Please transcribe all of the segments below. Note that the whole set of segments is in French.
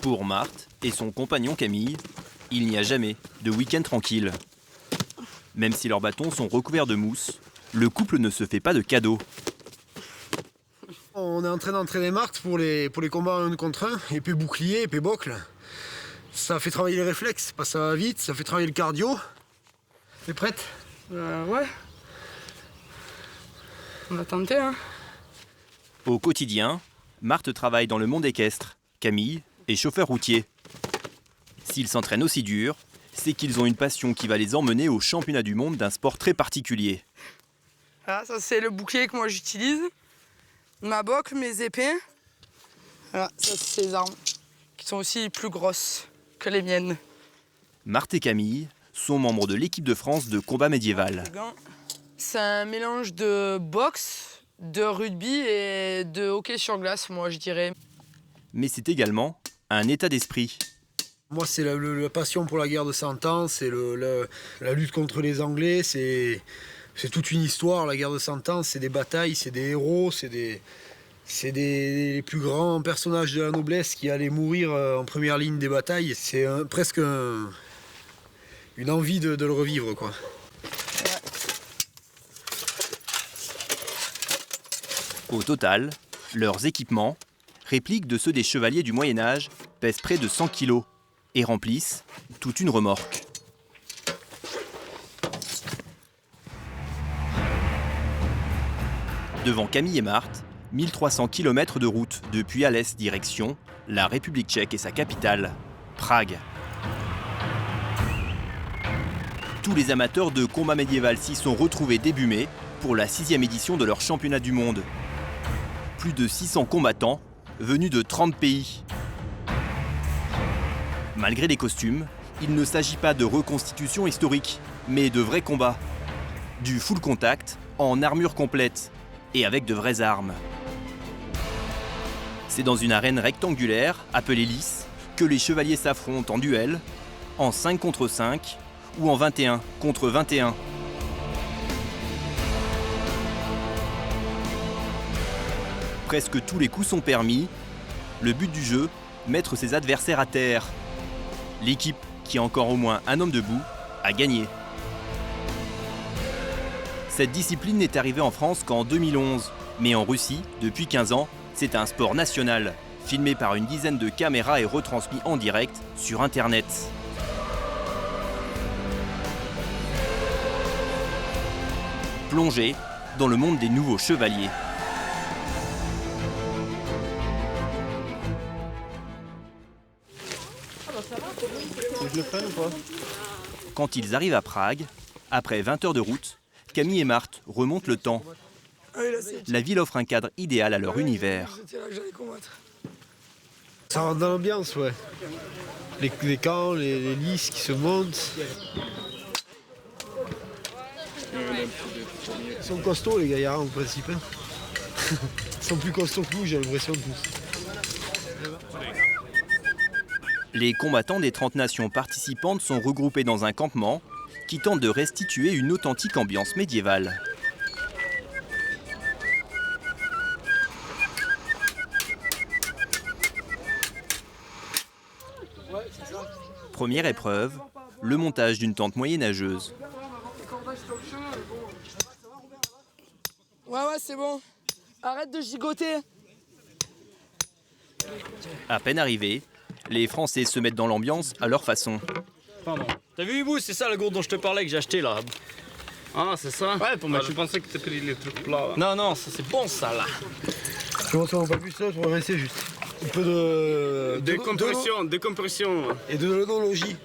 Pour Marthe et son compagnon Camille, il n'y a jamais de week-end tranquille. Même si leurs bâtons sont recouverts de mousse, le couple ne se fait pas de cadeaux. On est en train d'entraîner Marthe pour les combats 1 contre 1, épée bouclier, épée bocle. Ça fait travailler les réflexes, parce que ça va vite, ça fait travailler le cardio. T'es prête? Ouais. On va tenter, hein. Au quotidien, Marthe travaille dans le monde équestre, Camille est chauffeur routier. S'ils s'entraînent aussi dur, c'est qu'ils ont une passion qui va les emmener au championnat du monde d'un sport très particulier. Voilà, ça c'est le bouclier que moi j'utilise. Ma bocle, mes épées. Voilà, ça c'est ces armes, qui sont aussi plus grosses que les miennes. Marthe et Camille sont membres de l'équipe de France de combat médiéval. C'est un mélange de boxe, de rugby et de hockey sur glace, moi je dirais. Mais c'est également un état d'esprit. Moi, c'est la passion pour la guerre de 100 ans, c'est la lutte contre les Anglais, c'est toute une histoire. La guerre de 100 ans, c'est des batailles, c'est des héros, c'est les plus grands personnages de la noblesse qui allaient mourir en première ligne des batailles. C'est presque une envie de le revivre, quoi. Au total, leurs équipements, répliques de ceux des chevaliers du Moyen-Âge, pèsent près de 100 kg et remplissent toute une remorque. Devant Camille et Marthe, 1300 km de route depuis Alès direction la République tchèque et sa capitale, Prague. Tous les amateurs de combat médiéval s'y sont retrouvés début mai pour la 6e édition de leur championnat du monde. Plus de 600 combattants venus de 30 pays. Malgré les costumes, il ne s'agit pas de reconstitution historique, mais de vrais combats. Du full contact, en armure complète, et avec de vraies armes. C'est dans une arène rectangulaire, appelée lice, que les chevaliers s'affrontent en duel, en 5 contre 5 ou en 21 contre 21. Presque tous les coups sont permis. Le but du jeu, mettre ses adversaires à terre. L'équipe, qui a encore au moins un homme debout, a gagné. Cette discipline n'est arrivée en France qu'en 2011. Mais en Russie, depuis 15 ans, c'est un sport national, filmé par une dizaine de caméras et retransmis en direct sur Internet. Plongez dans le monde des nouveaux chevaliers. Je le prenne ou pas? Quand ils arrivent à Prague, après 20 heures de route, Camille et Marthe remontent le temps. La ville offre un cadre idéal à leur univers. Ça rentre dans l'ambiance, ouais. Les camps, les lices qui se montent. Ils sont costauds, les gaillards, en principe. Ils sont plus costauds que nous, j'ai l'impression, tous. Les combattants des 30 nations participantes sont regroupés dans un campement qui tente de restituer une authentique ambiance médiévale. Première épreuve, le montage d'une tente moyenâgeuse. Ouais, c'est bon. Arrête de gigoter. À peine arrivés, les Français se mettent dans l'ambiance à leur façon. Pardon. T'as vu Hibou, c'est ça la gourde dont je te parlais que j'ai acheté là. Ah, c'est ça? Ouais, pour moi, je pensais que t'as pris les trucs plats. Non, non, ça c'est bon ça là. Comment ça, on va pas plus ça, on va rester juste. Un peu de... Décompression, décompression. Et de l'onologie.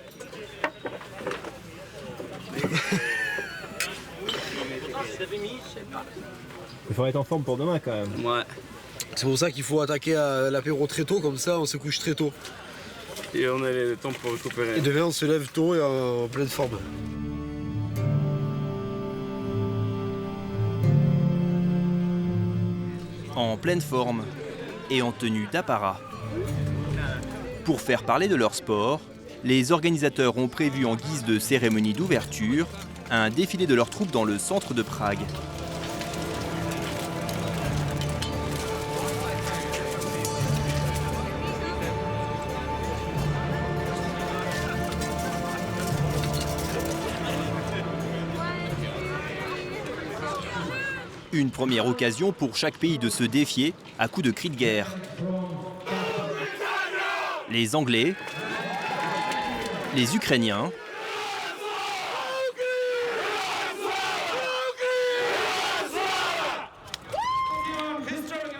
Il faut être en forme pour demain quand même. Ouais. C'est pour ça qu'il faut attaquer à l'apéro très tôt, comme ça on se couche très tôt. Et on a le temps pour récupérer. Et demain on se lève tôt et en pleine forme. En pleine forme et en tenue d'apparat. Pour faire parler de leur sport, les organisateurs ont prévu en guise de cérémonie d'ouverture un défilé de leurs troupes dans le centre de Prague. Une première occasion pour chaque pays de se défier à coups de cris de guerre. Les Anglais, les Ukrainiens,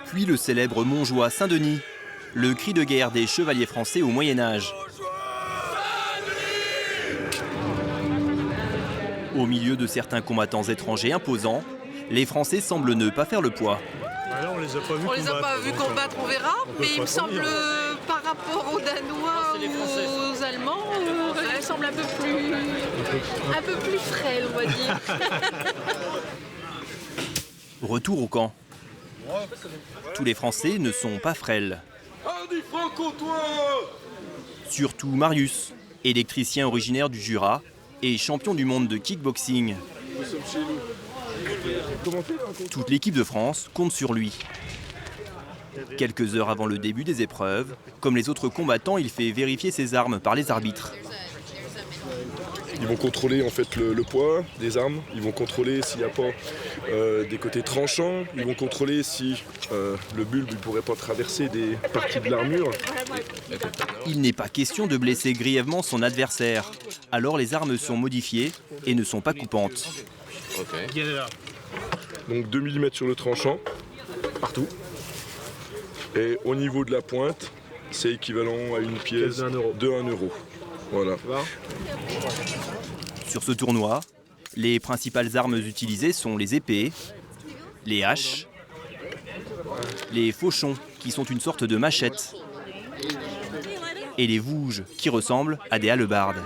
puis le célèbre Montjoie Saint-Denis, le cri de guerre des chevaliers français au Moyen-Âge. Au milieu de certains combattants étrangers imposants, les Français semblent ne pas faire le poids. On les a pas vus combattre, on verra, mais il me semble, par rapport aux Danois ou aux Allemands, ils semblent un peu plus frêles, on va dire. Retour au camp. Tous les Français ne sont pas frêles. Surtout Marius, électricien originaire du Jura et champion du monde de kickboxing. Toute l'équipe de France compte sur lui. Quelques heures avant le début des épreuves, comme les autres combattants, il fait vérifier ses armes par les arbitres. Ils vont contrôler en fait le poids des armes, ils vont contrôler s'il n'y a pas des côtés tranchants, ils vont contrôler si le bulbe ne pourrait pas traverser des parties de l'armure. Il n'est pas question de blesser grièvement son adversaire, alors les armes sont modifiées et ne sont pas coupantes. Donc 2 mm sur le tranchant, partout. Et au niveau de la pointe, c'est équivalent à une pièce de 1 euro. Voilà. Sur ce tournoi, les principales armes utilisées sont les épées, les haches, les fauchons, qui sont une sorte de machette, et les vouges, qui ressemblent à des hallebardes.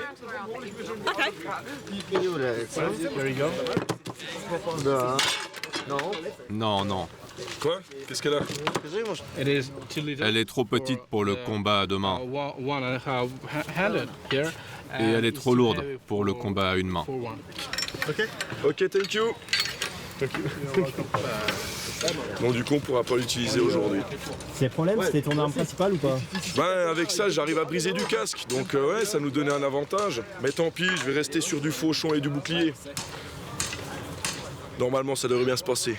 Non. Quoi? Qu'est-ce qu'elle a? Elle est trop petite pour le combat à deux mains. Et elle est trop lourde pour le combat à une main. Ok, thank you. Donc du coup, on ne pourra pas l'utiliser aujourd'hui. C'est le problème, c'était ton arme principale ou pas? Ben, avec ça, j'arrive à briser du casque. Donc ouais, ça nous donnait un avantage. Mais tant pis, je vais rester sur du fauchon et du bouclier. Normalement, ça devrait bien se passer.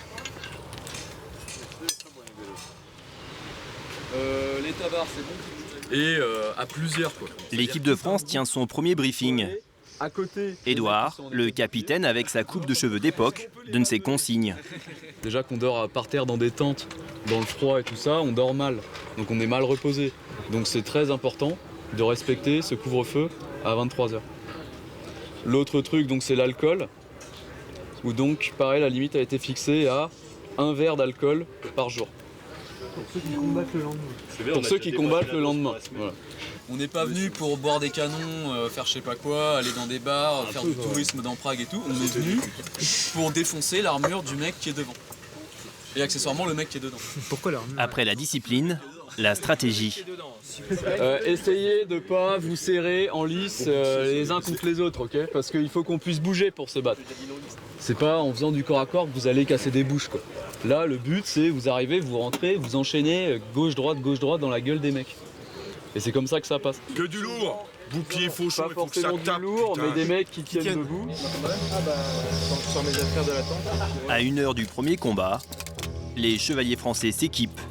Les tabards, c'est bon. Et à plusieurs, quoi. L'équipe de France tient son premier briefing. Édouard, le capitaine avec sa coupe de cheveux d'époque, donne ses consignes. Déjà qu'on dort par terre dans des tentes, dans le froid et tout ça, on dort mal. Donc on est mal reposé. Donc c'est très important de respecter ce couvre-feu à 23h. L'autre truc, donc, c'est l'alcool. Où donc, pareil, la limite a été fixée à 1 verre d'alcool par jour. Pour ceux qui combattent le lendemain. Pour ceux qui combattent le lendemain. Voilà. On n'est pas venu pour boire des canons, faire je sais pas quoi, aller dans des bars, faire du tourisme dans Prague et tout. On est venu pour défoncer l'armure du mec qui est devant. Et accessoirement le mec qui est dedans. Pourquoi l'armure? Après la discipline, la stratégie. Essayez de pas vous serrer en lice les uns contre les autres, ok? Parce qu'il faut qu'on puisse bouger pour se battre. C'est pas en faisant du corps à corps que vous allez casser des bouches, quoi. Là, le but, c'est vous arrivez, vous rentrez, vous enchaînez gauche-droite dans la gueule des mecs. Et c'est comme ça que ça passe. Que du lourd, bouclier, fauchon, pas il faut que ça forcément tape. du lourd, putain. mais des mecs qui tiennent debout. Quand je sors mes affaires de la tente. À 1 heure du premier combat, les chevaliers français s'équipent.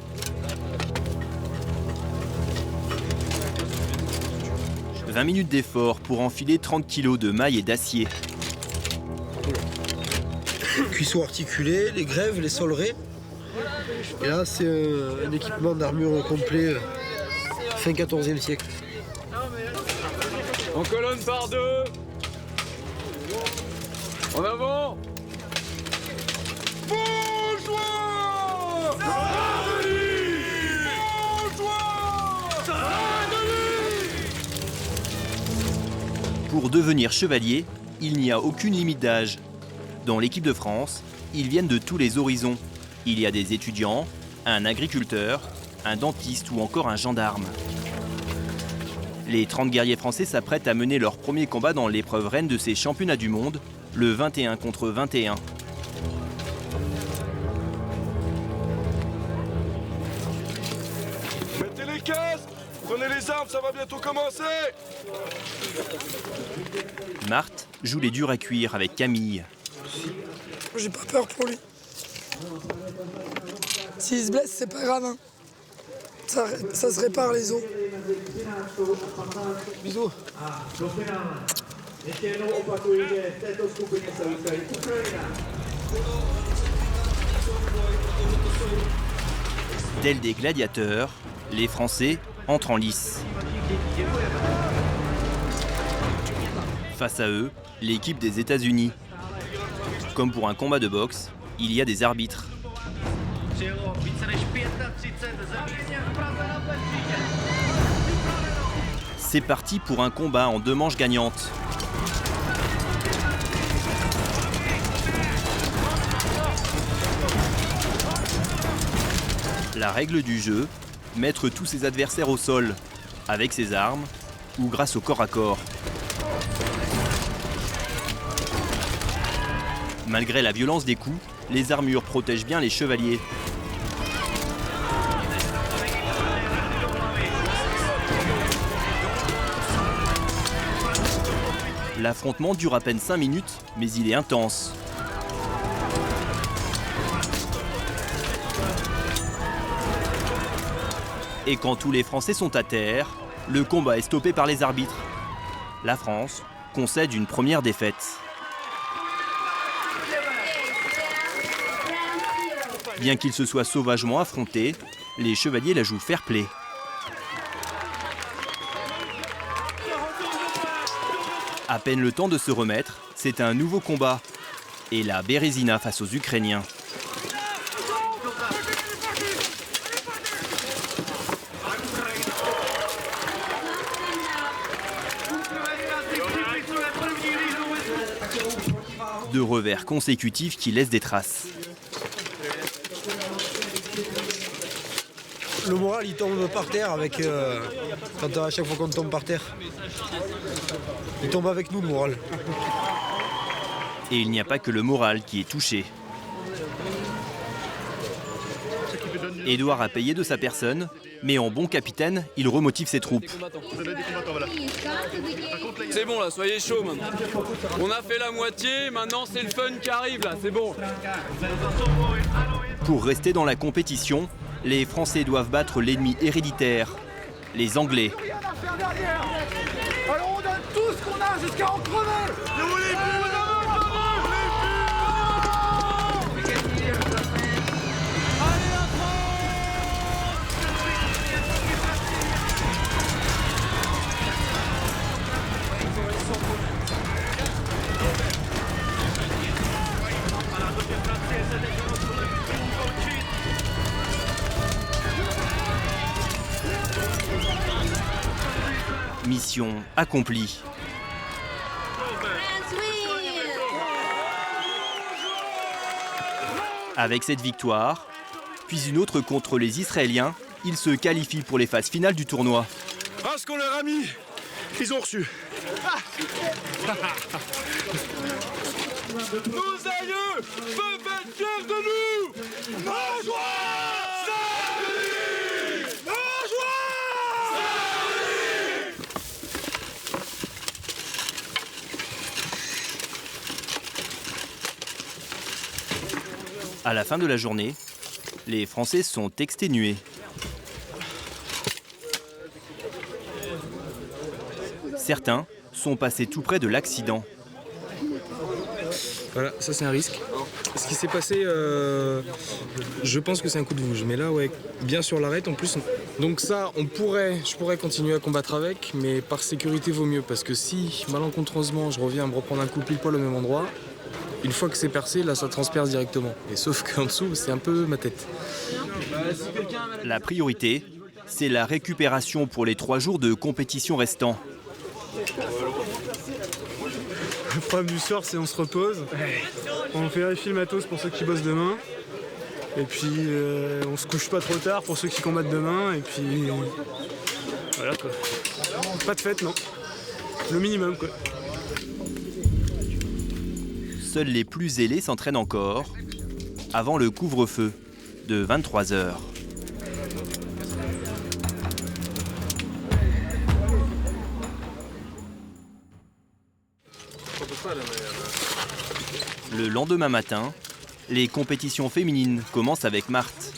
« 20 minutes d'effort pour enfiler 30 kg de mailles et d'acier. Cuisseaux articulés, les grèves, les solerets. Et là, c'est un équipement d'armure complet fin 14e siècle. En colonne par deux. En avant. Pour devenir chevalier, il n'y a aucune limite d'âge. Dans l'équipe de France, ils viennent de tous les horizons. Il y a des étudiants, un agriculteur, un dentiste ou encore un gendarme. Les 30 guerriers français s'apprêtent à mener leur premier combat dans l'épreuve reine de ces championnats du monde, le 21 contre 21. Mettez les casques, prenez les armes, ça va bientôt commencer. Marthe joue les durs à cuire avec Camille. J'ai pas peur pour lui. S'ils se blessent, c'est pas grave. Hein. Ça se répare les os. Bisous. Tels des gladiateurs, les Français entrent en lice. Face à eux, l'équipe des États-Unis. Comme pour un combat de boxe, il y a des arbitres. C'est parti pour un combat en 2 manches gagnantes. La règle du jeu, mettre tous ses adversaires au sol, avec ses armes ou grâce au corps à corps. Malgré la violence des coups, les armures protègent bien les chevaliers. L'affrontement dure à peine 5 minutes, mais il est intense. Et quand tous les Français sont à terre, le combat est stoppé par les arbitres. La France concède une première défaite. Bien qu'ils se soient sauvagement affrontés, les chevaliers la jouent fair-play. À peine le temps de se remettre, c'est un nouveau combat. Et la Bérésina face aux Ukrainiens. Deux revers consécutifs qui laissent des traces. Le moral il tombe par terre avec à chaque fois qu'on tombe par terre. Il tombe avec nous le moral. Et il n'y a pas que le moral qui est touché. Édouard a payé de sa personne, mais en bon capitaine, il remotive ses troupes. C'est bon là, soyez chaud maintenant. On a fait la moitié, maintenant c'est le fun qui arrive là, c'est bon. Pour rester dans la compétition, les Français doivent battre l'ennemi héréditaire, les Anglais. Alors on donne tout ce qu'on a jusqu'à en crever. Mission accomplie. Avec cette victoire, puis une autre contre les Israéliens, ils se qualifient pour les phases finales du tournoi. Ah, ce qu'on leur a mis, ils ont reçu. Nos aïeux peuvent être fiers de nous. Nos joies. À la fin de la journée, les Français sont exténués. Certains sont passés tout près de l'accident. Voilà, ça c'est un risque. Ce qui s'est passé, je pense que c'est un coup de bouge. Mais là, ouais, bien sur l'arête en plus. Donc ça, je pourrais continuer à combattre avec, mais par sécurité vaut mieux. Parce que si, malencontreusement, je reviens à me reprendre un coup pile poil au même endroit, une fois que c'est percé, là, ça transperce directement. Et sauf qu'en dessous, c'est un peu ma tête. La priorité, c'est la récupération pour les 3 jours de compétition restants. Le problème du soir, c'est on se repose. On vérifie le matos pour ceux qui bossent demain. Et puis, on se couche pas trop tard pour ceux qui combattent demain. Et puis, voilà quoi. Pas de fête, non. Le minimum quoi. Seuls les plus zélés s'entraînent encore, avant le couvre-feu de 23 h. Le lendemain matin, Les compétitions féminines commencent avec Marthe.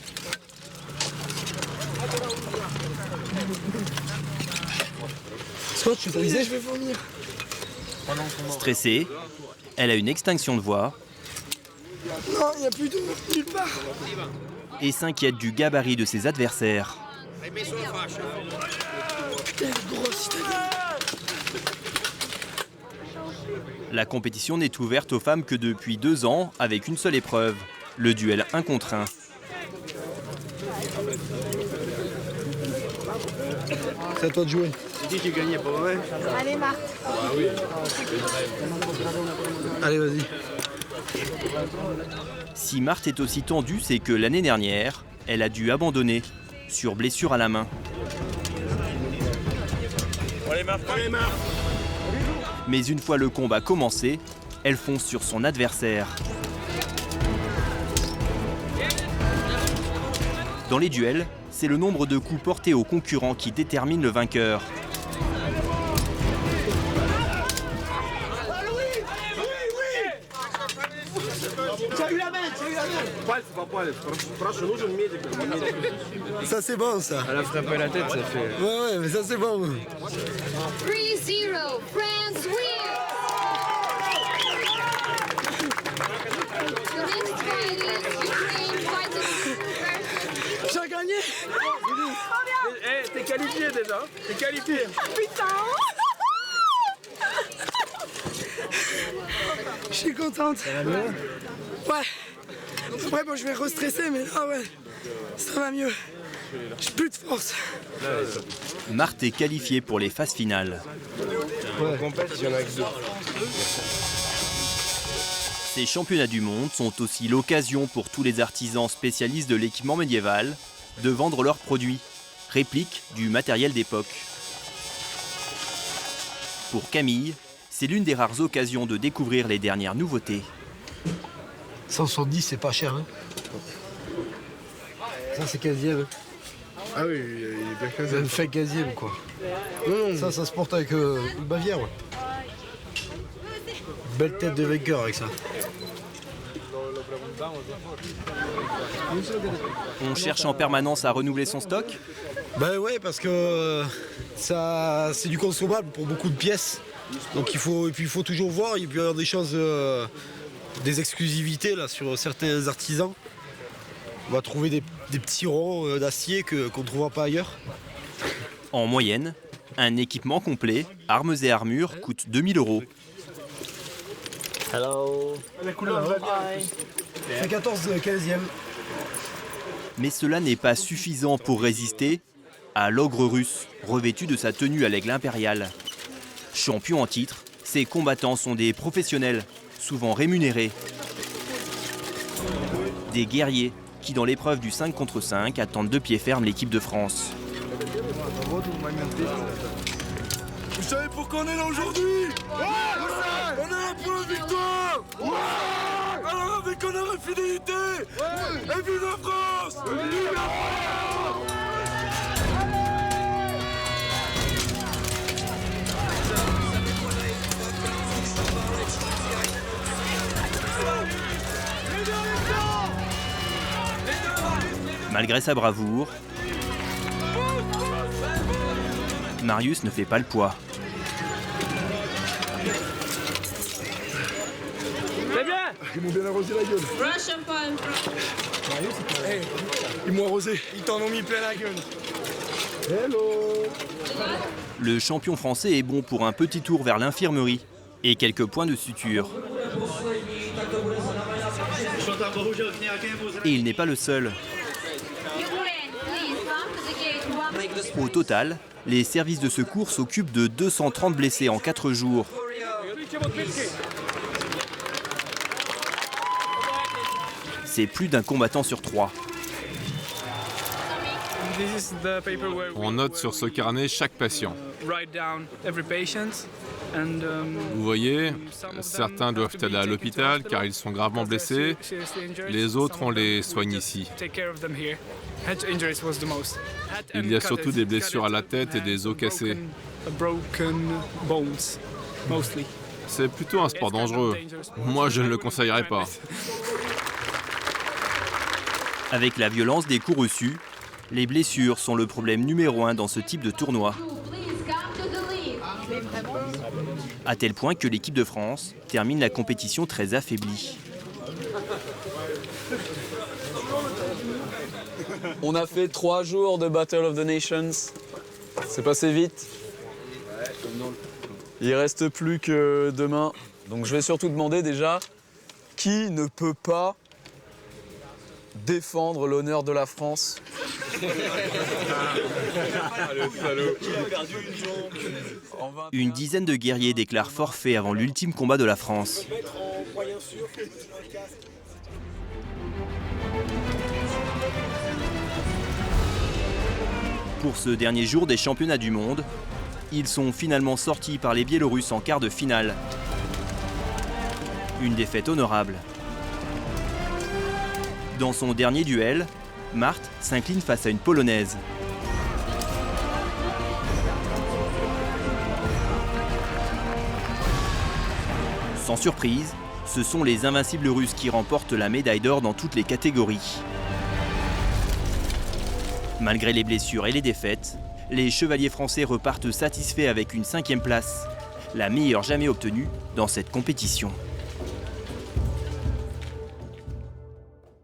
Scott, je suis brisé, je vais vomir. Stressée, elle a une extinction de voix Non, il n'y a plus d'eau, nulle part. et s'inquiète du gabarit de ses adversaires. Putain, grosse italienne. La compétition n'est ouverte aux femmes que depuis 2 ans avec une seule épreuve, le duel 1 contre 1. C'est à toi de jouer. Tu dis que tu gagnais pas vrai. Allez, Marthe. Allez, vas-y. Si Marthe est aussi tendue, c'est que l'année dernière, elle a dû abandonner sur blessure à la main. Allez, Marthe. Mais une fois le combat commencé, elle fonce sur son adversaire. Dans les duels, c'est le nombre de coups portés au concurrent qui détermine le vainqueur. Ça c'est bon ça. Elle a frappé la tête, ça fait. Ouais, mais ça c'est bon. 3-0, France wins! The next fight is Ukraine fighting. J'ai gagné. Eh, t'es qualifié déjà. T'es qualifié. Putain. Je suis contente. Ouais. Après, bon, je vais restresser, mais là, ouais, ça va mieux. J'ai plus de force. Marthe est qualifiée pour les phases finales. Ces championnats du monde sont aussi l'occasion pour tous les artisans spécialistes de l'équipement médiéval de vendre leurs produits, répliques du matériel d'époque. Pour Camille, c'est l'une des rares occasions de découvrir les dernières nouveautés. 170, c'est pas cher. Hein. Ça, c'est 15e. Ah oui, il est bien 15e. C'est une fake 15e, quoi. Ça se porte avec le Bavière. Ouais. Belle tête de vainqueur avec ça. On cherche en permanence à renouveler son stock. Ben ouais, parce que ça, c'est du consommable pour beaucoup de pièces. Donc il faut toujours voir. Il peut y avoir des choses, des exclusivités là sur certains artisans. On va trouver des petits ronds d'acier qu'on ne trouvera pas ailleurs. En moyenne, un équipement complet, armes et armures, coûte 2000 €. Hello. La couleur va bien. C'est 14-15e. Mais cela n'est pas suffisant pour résister à l'ogre russe, revêtu de sa tenue à l'aigle impérial. Champions en titre, ces combattants sont des professionnels, souvent rémunérés. Des guerriers qui, dans l'épreuve du 5 contre 5, attendent de pied ferme l'équipe de France. Vous savez pourquoi on est là aujourd'hui? On est là pour la victoire. Alors avec honneur et fidélité. Et vive la France. Vive la France. Malgré sa bravoure, Marius ne fait pas le poids. C'est bien. Ils m'ont bien arrosé la gueule. Russian palm. Hey, ils m'ont arrosé, ils t'en ont mis plein la gueule. Hello. Le champion français est bon pour un petit tour vers l'infirmerie et quelques points de suture. Et il n'est pas le seul. Au total, les services de secours s'occupent de 230 blessés en 4 jours. C'est plus d'un combattant sur 3. On note sur ce carnet chaque patient. Vous voyez, certains doivent aller à l'hôpital car ils sont gravement blessés. Les autres, on les soigne ici. Il y a surtout des blessures à la tête et des os cassés. C'est plutôt un sport dangereux. Moi, je ne le conseillerais pas. Avec la violence des coups reçus, les blessures sont le problème numéro 1 dans ce type de tournoi. À tel point que l'équipe de France termine la compétition très affaiblie. On a fait 3 jours de Battle of the Nations. C'est passé vite. Il reste plus que demain. Donc je vais surtout demander déjà qui ne peut pas défendre l'honneur de la France. Une dizaine de guerriers déclarent forfait avant l'ultime combat de la France. Pour ce dernier jour des championnats du monde, ils sont finalement sortis par les Biélorusses en quart de finale. Une défaite honorable. Dans son dernier duel, Marthe s'incline face à une Polonaise. Sans surprise, ce sont les invincibles Russes qui remportent la médaille d'or dans toutes les catégories. Malgré les blessures et les défaites, les chevaliers français repartent satisfaits avec une 5e place, la meilleure jamais obtenue dans cette compétition.